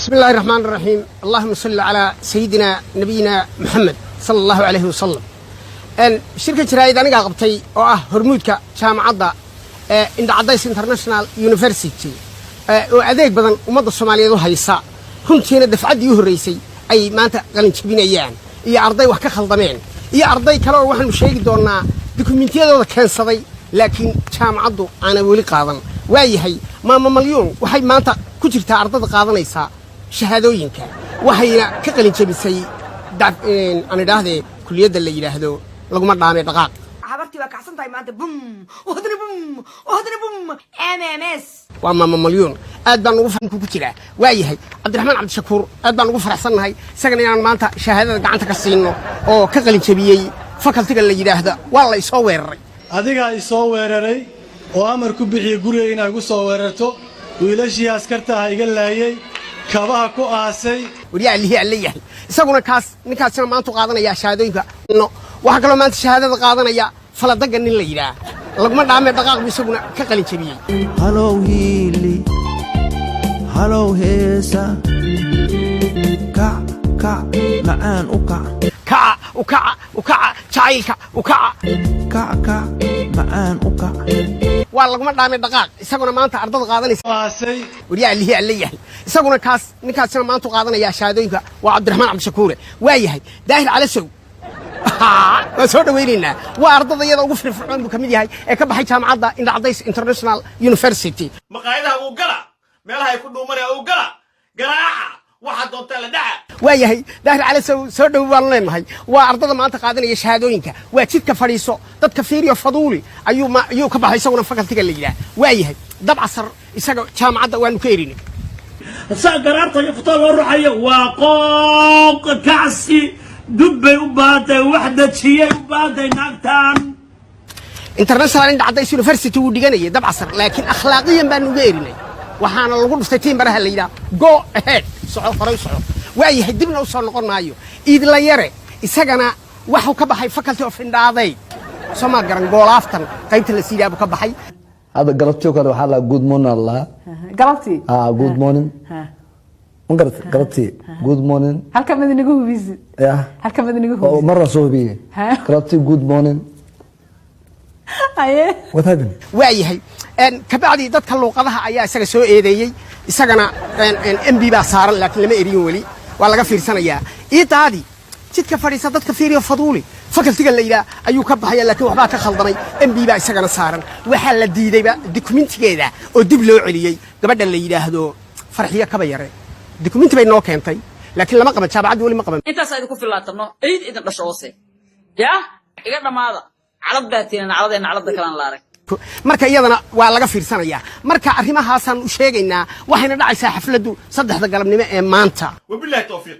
بسم الله الرحمن الرحيم. اللهم صل على سيدنا نبينا محمد صلى الله عليه وسلم. شركة جرايد أنا قابتي هرمودك جامعة عند عدايس انترناشنال يونيفرسيتي وأديك بدن ومضى الصومالية ذو هيسا كنت هنا دفعت الرئيسي أي ما أنت قالن تبين أيام هي أرضي وحكا خلطمين هي أرضي كلام واحد مشيك دورنا دوكيومنتيات هذا كان صدي لكن جامعة أنا ولي قاضن وأي ما مليون وحي ما أنت كنت أرضي قاضن يسا شهادوينك وحينا كقلن تبيسي أنا ده كلية اللي يلاهدو لقمة دامي دقاق حبرتي وكعسن طيب ما أنت بوم وهدني بوم MMS وأما مليون أدبان وفن كوكتيرة وأيه عبد الرحمن عبد الشكور أدبان وفر حسن هاي سجني أنا ما أنت شهادة قعنتك الصينو أو كقلن تبيي فكرتك اللي يلاهدا والله يصور adiga ay soo weeraray oo amar ku bixiyay guriga inay ugu soo weerarto wiilashii askarta ah iga laayay kabaha ku aasay wariyaa اللي yahay isaguna ninkaasina maanta qaadanaya shahaadooyinka waxa kale maanta shahaadada qaadanaya faladaga nin la yiraahdo laguma dhaamay dhaqaaq isaguna ka qalin jabiyay halow hiili halow heesa ka macaan ukaca jacaylka ka macaan waa laguma dhaamay dhaqaaq isaguna maanta ardada qaadanaysa aasay wariyaa اللي yahay isaguna ninkaasina maanta qaadanaya shahaadooyinka waa Cabdiraxmaan Cabdi Shakuure waa yahay daahir cali sow soo dhaweynayna waa ardadayada ugu firfircoon ka mid yahay ee ka baxay jaamacadda Indhacdays International University maqaayadaha uu gala meelaha ay ku dhuumanaya uu gala garaaca waxa doonta la dhaca waa yahay daahir cali sow soo dhawaan leenahay waa ardada maanta qaadanaya shahaadooyinka waa jidka fadhiiso dadka fiiriyo faduuli ayuu ka baxay isaguna fakaltiga la yiraahdo waa yahay dabcasar isaga jaamacadda waanu ka erinay قررت يفطر الرحية وقوق كعسي دبي وباتي وحدة شيء وباتي نكتان international Indhacdays University وديجانية dabcasar laakiin akhlaaqiyan baan uga erinay waxaana lagu dhuftay tiin baraha la yiraahdo go ahead socod faray socod waa yahay dibna u soo noqon maayo idla yare isagana waxa ka baxay faculty of Indhacdays Soma garan goolaaftan qaybta la siiyay ka baxay هذا قربتي كذا وحلا good morning الله قربتي good morning من قربتي good morning هل كم بدنا نقول بيزي هل كم بدنا نقول مرة صوبية قربتي good morning أيه what happened waayahay kabacdi dadka luuqadaha ayaa isaga soo eedeeyay isagana MB baa saaran laakiin lama eriyo wali waa laga fiirsanayaa iitaadi jidka fadhiisa dadka fiiriyo faduuli fakaltiga la yiraahdo ayuu ka baxay laakiin waxba ka khaldamay MB baa isagana saaran waxa la diidayba dokumentigeeda oo dib loo celiyay gabadha la yiraahdo farxiyo kaba yare dokumenti bay noo keentay laakiin lama qaban jaamacaddu wali ma qaban intaas ay ku filaatano eed idan dhashoose ya iga dhamaada calad baatina caladeena calada kalan la arag marka iyadana waa laga fiirsanayaa marka arrimahaasaan u sheegaynaa waxayna dhacaysaa xafladu 3 galabnimo ee maanta wabillahi tawfiiq